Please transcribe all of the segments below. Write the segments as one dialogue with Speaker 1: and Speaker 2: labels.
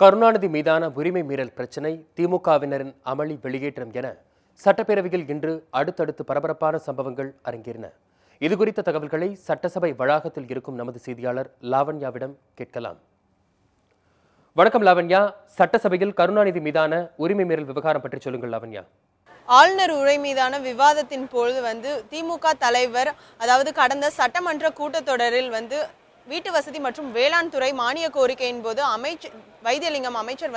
Speaker 1: கருணாநிதி மீதான உரிமை மீறல் பிரச்சினை, திமுகவினரின் அமளி வெளியேற்றம் என சட்டப்பேரவையில் இன்று அடுத்தடுத்து பரபரப்பான சம்பவங்கள் அரங்கேறின. இதுகுறித்த தகவல்களை சட்டசபை வளாகத்தில் இருக்கும் நமது செய்தியாளர் லாவண்யாவிடம் கேட்கலாம். வணக்கம் லாவண்யா. சட்டசபையில் கருணாநிதி மீதான உரிமை மீறல் விவகாரம் பற்றி சொல்லுங்கள் லாவண்யா.
Speaker 2: ஆளுநர் உரை மீதான விவாதத்தின் பொழுது திமுக தலைவர் அதாவது கடந்த சட்டமன்ற கூட்டத்தொடரில் வீட்டு வசதி மற்றும் வேளாண் துறை மானிய கோரிக்கையின் போது வைத்தியலிங்கம் அமைச்சர்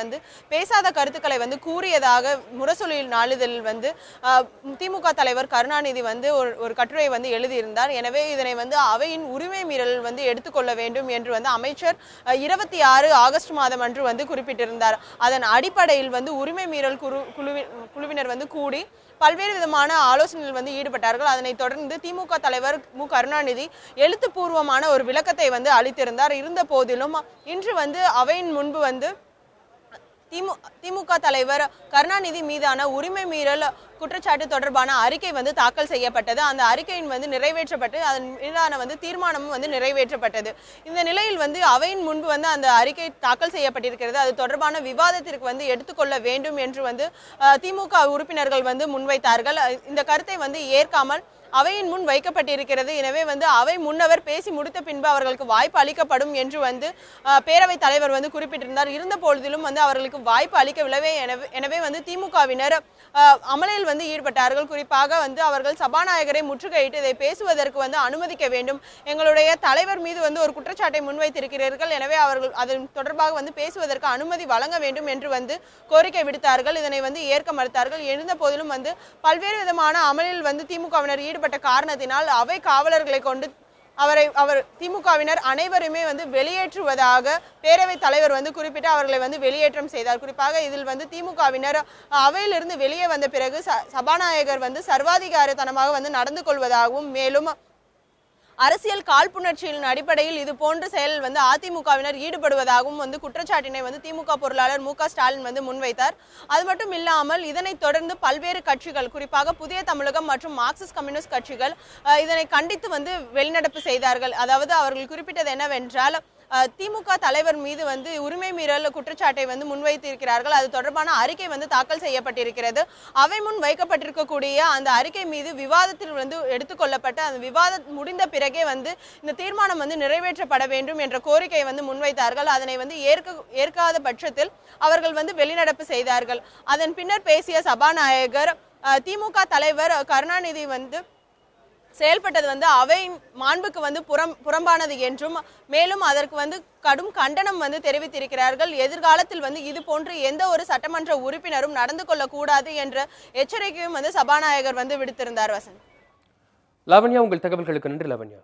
Speaker 2: பேசாத கருத்துக்களை கூறியதாக முரசொலியில் நாளிதழில் திமுக தலைவர் கருணாநிதி ஒரு கட்டுரையை எழுதியிருந்தார். எனவே இதனை அவையின் உரிமை மீறல் எடுத்துக்கொள்ள வேண்டும் என்று அமைச்சர் 26 ஆகஸ்ட் மாதம் அன்று குறிப்பிட்டிருந்தார். அதன் அடிப்படையில் உரிமை மீறல் குழுவினர் கூடி பல்வேறு விதமான ஆலோசனைகள் ஈடுபட்டார்கள். அதனைத் தொடர்ந்து திமுக தலைவர் மு கருணாநிதி எழுத்துப்பூர்வமான ஒரு விளக்கத்தை அளித்திருந்தார். இருந்த போதிலும் இன்று அவையின் முன்பு திமுக தலைவர் கருணாநிதி மீதான உரிமை மீறல் குற்றச்சாட்டு தொடர்பான அறிக்கை தாக்கல் செய்யப்பட்டது. அந்த அறிக்கையின் நிறைவேற்றப்பட்டு அதன் மீதான தீர்மானமும் நிறைவேற்றப்பட்டது. இந்த நிலையில் அவையின் முன்பு அந்த அறிக்கை தாக்கல் செய்யப்பட்டிருக்கிறது. அது தொடர்பான விவாதத்திற்கு எடுத்துக்கொள்ள வேண்டும் என்று திமுக உறுப்பினர்கள் முன்வைத்தார்கள். இந்த கருத்தை ஏற்காமல் அவையின் முன் வைக்கப்பட்டிருக்கிறது. எனவே அவை முன்னவர் பேசி முடித்த பின்பு அவர்களுக்கு வாய்ப்பு அளிக்கப்படும் என்று பேரவைத் தலைவர் குறிப்பிட்டிருந்தார். இருந்த பொழுதிலும் அவர்களுக்கு வாய்ப்பு அளிக்கவில்லை. எனவே திமுகவினர் அமளியில் ஈடுபட்டார்கள். குறிப்பாக அவர்கள் சபாநாயகரை முற்றுகையிட்டு இதை பேசுவதற்கு அனுமதிக்க வேண்டும், எங்களுடைய தலைவர் மீது ஒரு குற்றச்சாட்டை முன்வைத்திருக்கிறீர்கள், எனவே அவர்கள் அதன் தொடர்பாக பேசுவதற்கு அனுமதி வழங்க வேண்டும் என்று கோரிக்கை விடுத்தார்கள். இதனை ஏற்க மறுத்தார்கள். இருந்த போதிலும் பல்வேறு விதமான அமளியில் திமுகவினர் ஈடுபட்ட காரணத்தினால் அவை காவலர்களை கொண்டு அவர் திமுகவினர் அனைவருமே வெளியேற்றுவதாக பேரவைத் தலைவர் குறிப்பிட்டு அவர்களை வெளியேற்றம் செய்தார். குறிப்பாக இதில் திமுகவினர் அவையிலிருந்து வெளியே வந்த பிறகு சபாநாயகர் சர்வாதிகாரத்தனமாக நடந்து கொள்வதாகவும், மேலும் அரசியல் காழ்ப்புணர்ச்சியின் அடிப்படையில் இது போன்ற செயல் அதிமுகவினர் ஈடுபடுவதாகவும் குற்றச்சாட்டினை திமுக பொருளாளர் மு க ஸ்டாலின் முன்வைத்தார். அது மட்டும் இல்லாமல் இதனைத் தொடர்ந்து பல்வேறு கட்சிகள், குறிப்பாக புதிய தமிழகம் மற்றும் மார்க்சிஸ்ட் கம்யூனிஸ்ட் கட்சிகள் இதனை கண்டித்து வெளிநடப்பு செய்தார்கள். அதாவது அவர்கள் குறிப்பிட்டது என்னவென்றால், திமுக தலைவர் மீது உரிமை மீறல் குற்றச்சாட்டை முன்வைத்திருக்கிறார்கள். அது தொடர்பான அறிக்கை தாக்கல் செய்யப்பட்டிருக்கிறது. அவை முன் வைக்கப்பட்டிருக்கக்கூடிய அந்த அறிக்கை மீது விவாதத்தில் எடுத்துக்கொள்ளப்பட்டு அந்த விவாதம் முடிந்த பிறகே இந்த தீர்மானம் நிறைவேற்றப்பட வேண்டும் என்ற கோரிக்கை முன்வைத்தார்கள். அதனை ஏற்காத பட்சத்தில் அவர்கள் வெளிநடப்பு செய்தார்கள். அதன் பின்னர் பேசிய சபாநாயகர், திமுக தலைவர் கருணாநிதி செயல்பட்டது அவை மாண்புக்கு புறம்பானது என்றும், மேலும் அதற்கு கடும் கண்டனம் தெரிவித்திருக்கிறார்கள். எதிர்காலத்தில் இது போன்று எந்த ஒரு சட்டமன்ற உறுப்பினரும் நடந்து கொள்ளக்கூடாது என்ற எச்சரிக்கையும் சபாநாயகர் விடுத்திருந்தார். வசந்த்.
Speaker 1: லாவண்யா, உங்கள் தகவல்களுக்கு நன்றி லாவண்யா.